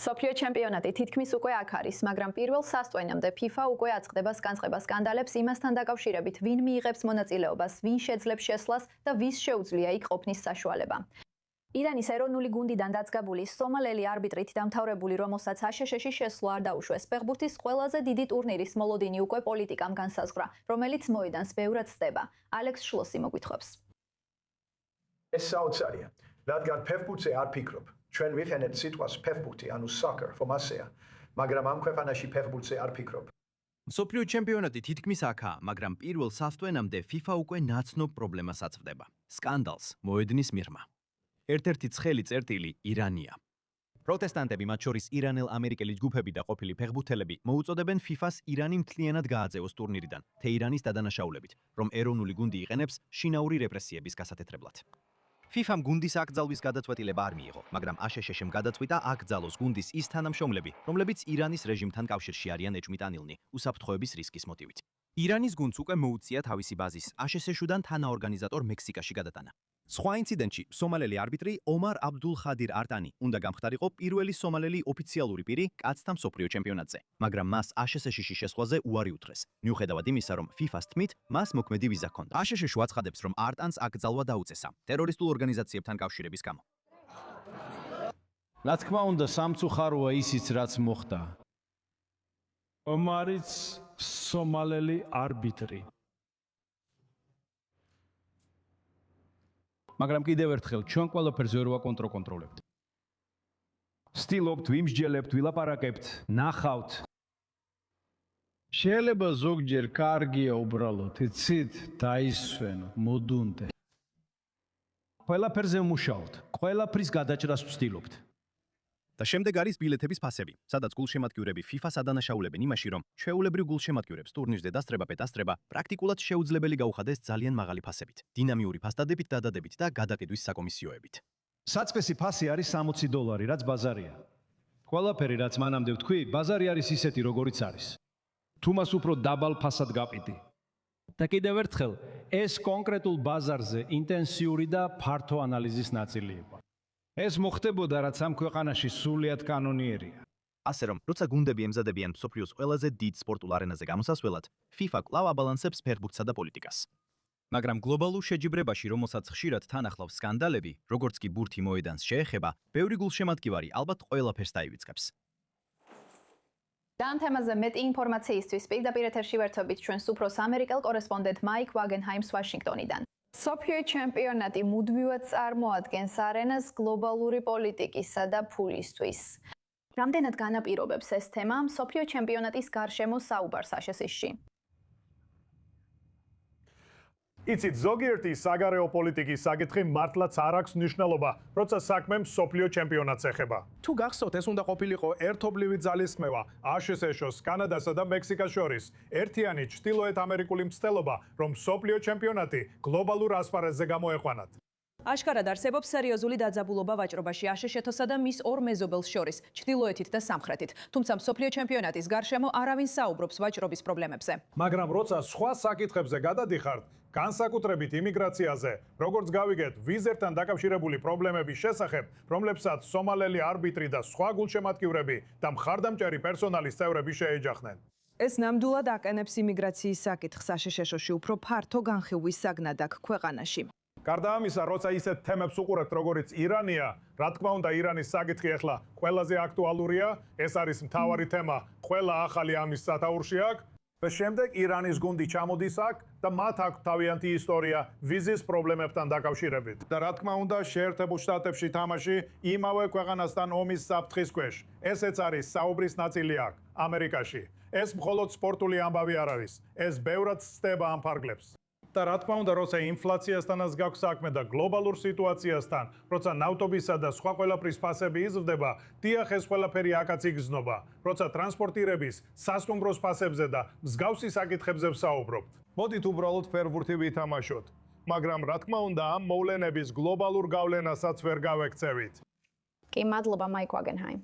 მსოფლიო ჩემპიონატი თითქმის უკვე აქ არის, მაგრამ პირველ სასტვენამდე FIFA უკვე აწყდება განწყება სკანდალებს იმასთან დაკავშირებით, ვინ მიიღებს მონაწილეობას, ვინ შეძლებს შესვლას და ვის შეუძლია იქ ყოფნის საშუალება. ირანის ეროვნული გუნდიდან დაძგებული სომალელი არბიტრით დამთავრებული, რომელსაც აშშ-ში შესვლა არ დაუშვეს, ფეხბურთის ყველაზე დიდი ტურნირის მოლოდინი უკვე პოლიტიკამ განსაზღვრა, რომელიც მოედანს ბევრად ცდება. ალექს შლოსი მოგვითხრობს. ეს საოცარია, რადგან ფეხბურთზე არ ფიქრობ. ჩვენ ვიხენეთ სიტყვას ფეხბურთი, ანუ soccer, formაცია, მაგრამ ამ ქვეყანაში ფეხბურთზე არ ფიქრობ. მსოფლიო ჩემპიონატი თითქმის აქაა, მაგრამ პირველ სასტვენამდე FIFA უკვე ნაცნობ პრობლემას აწვდება. სკანდალს მოედნის მიღმა. ერთ-ერთი ცხელი წერტილი ირანია. პროტესტანტები, მათ შორის ირანელ-ამერიკელი ჯგუფები და ყოფილი ფეხბურთელები მოუწოდებენ FIFA-ს ირანი მთლიანად გააძევოს ტურნირიდან, თეირანის დადანაშაულებით, რომ ეროვნული გუნდი იყენებს შინაური რეპრესიების გასათეთრებლად. FIFA-მ გუნდის აკრძალვის გადაწყვეტილება არ მიიღო, მაგრამ აშშ-მ გადაწყვიტა აკრძალოს გუნდის ის თანამშრომლები, რომლებიც ირანის რეჟიმთან კავშირში არიან ეჭვმიტანილნი, უსაფრთხოების რისკის მოტივით. ირანის გუნდს უკვე მოუწია თავისი ბაზის აშშ-შუდან თანაორგანიზატორ მექსიკაში გადატანა. სხვა ინციდენტში სომალელი არბიტრი ომარ აბდულ ხადირ არტანი უნდა გამხდარიყო პირველი სომალელი ოფიციალური პირი კაცთა მსოფლიო ჩემპიონატზე, მაგრამ მას აშშ-ში შესვლაზე უარი უთხრეს. მიუხედავად იმისა, რომ FIFA-ს თქმით, მას მოქმედი ვიზა ჰქონდა. აშშ უაცხადებს, რომ არტანს აკრძალვა დაუწესა ტერორისტულ ორგანიზაციებთან კავშირების გამო. რა თქმა უნდა, სამწუხაროა ისიც, რაც მოხდა. ომარიც სომალელი არბიტრი. მაგრამ კიდევ ერთხელ ჩვენ ყველაფერზე ვერ ვაკონტროლებთ. ვცდილობთ, ვიმსჯელებთ, ვილაპარაკებთ, ნახავთ. შეიძლება ზოგჯერ კარგია უბრალოდ, იცით, დაისვენო, მოდუნდე. ყველაფერზე მუშაობთ, ყველაფრის გადაჭრას ვცდილობთ. და შემდეგ არის ბილეთების ფასები, სადაც გულშემატკივრები FIFA-ს ადანაშაულებენ იმაში, რომ ჩვეულებრივ გულშემატკივრებს ტურნირზე დასწრება-პეტასწრება პრაქტიკულად შეუძლებელი გაუხადეს ძალიან მაღალი ფასებით, დინამიური ფასდადებით, დადადებით და გადაყიდვის საკომისიოებით. საწყისი ფასი არის $60, რაც ბაზარია. ყველაფერი, რაც მანამდე ვთქვი, ბაზარი არის ისეთი, როგორიც არის. თუ მას უფრო დაბალ ფასად გაყიდი. და კიდევ ერთხელ, ეს კონკრეტულ ბაზარზე ინტენსიური და ფართო ანალიზის ნაწილი იყო. ეს მოხდებოდა, რაც ამ ქვეყანაში სრულიად კანონიერია. ასე რომ, როცა გუნდები ემზადებიან მსოფლიოს ყველაზე დიდ სპორტულ არენაზე გამოსასვლელად, FIFA კვლავ აბალანსებს ფეხბურთსა და პოლიტიკას. მაგრამ გლობალურ შეჯიბრებაში, რომელსაც ხშირად თან ახლავს სკანდალები, როგორც კი ბურთი მოედანს შეეხება, ბევრი გულშემატკივარი ალბათ ყველაფერს დაივიწყებს. და ამ თემაზე მეტი ინფორმაციისთვის პირდაპირ ეთერში ვერთობით ჩვენს უფროს ამერიკელ კორესპონდენტ მაიკ ვაგენჰაიმს ვაშინგტონიდან. მსოფლიო ჩემპიონატი მუდმივად წარმოადგენს არენას გლობალური პოლიტიკისა და ფულისთვის. რამდენად განაპირობებს ეს თემა მსოფლიო ჩემპიონატის გარშემო საუბარს აშშ-ში? იცით, ზოგიერთი საგარეო პოლიტიკის საკითხი მართლაც არ აქვს მნიშვნელობა, როცა საქმე მსოფლიო ჩემპიონატს ეხება. თუ გახსოვთ, ეს უნდა ყოფილიყო ერთობლივი ძალისხმევა აშშ-ს, კანადასა და მექსიკას შორის, ერთიანი ჩრდილოეთ ამერიკული მცდელობა, რომ მსოფლიო ჩემპიონატი გლობალურ ასპარეზზე გამოეყვანათ. აშკარად არსებობს სერიოზული დაძაბულობა ვაჭრობაში აშშ-სა და მის ორ მეზობელს შორის, ჩრდილოეთით და სამხრეთით. თუმცა მსოფლიო ჩემპიონატის გარშემო არავინ საუბრობს ვაჭრობის პრობლემებზე. მაგრამ როცა სხვა საკითხებზე გადადიხართ, განსაკუთრებით იმიგრაციაზე, როგორც გავიგეთ, ვიზერთან დაკავშირებული პრობლემების შესახებ, რომლებსაც სომალელი არბიტრი და სხვა გულშემატკივრები და მხარდამჭერი პერსონალის წევრები შეეჯახნენ. ეს ნამდვილად აყენებს იმიგრაციის საკითხს აშშ-ში უფრო ფართო განხილვის საგნად აქ ქვეყანაში. გარდა ამისა, როცა ისეთ თემებს უყურებთ, როგორც ირანია, რა თქმა უნდა, ირანის საკითხი ახლა ყველაზე აქტუალურია, ეს არის მთავარი თემა ყველა ახალი ამის სათაურში აქ. და შემდეგ ირანის გუნდი ჩამოდის აქ და მათ აქვს თავიანთი ისტორია ვიზის პრობლემებთან დაკავშირებით. და რა თქმა უნდა, შეერთებულ შტატებში თამაში იმავე ქვეყანასთან ომის საფრთხის ქვეშ. ესეც არის საუბრის ნაწილი აქ, ამერიკაში. ეს მხოლოდ სპორტული ამბავი არ არის, ეს ბევრად ცდება ამ ფარგლებს. და რა თქმა უნდა, როცა ინფლაციასთანაც გაქვს საქმე და გლობალურ სიტუაციასთან, როცა ნავთობისა და სხვა ყველაფრის ფასები იზრდება, დიახ, ეს ყველაფერი აქაც იგრძნობა. როცა ტრანსპორტირების, სასტუმროს ფასებზე და მსგავსი საკითხებზე ვსაუბრობთ. მოდით უბრალოდ ფეხბურთი ვითამაშოთ. მაგრამ რა თქმა უნდა, ამ მოვლენების გლობალურ გავლენასაც ვერ გავექცევით. კი, მადლობა მაიკ ვაგენჰაიმ.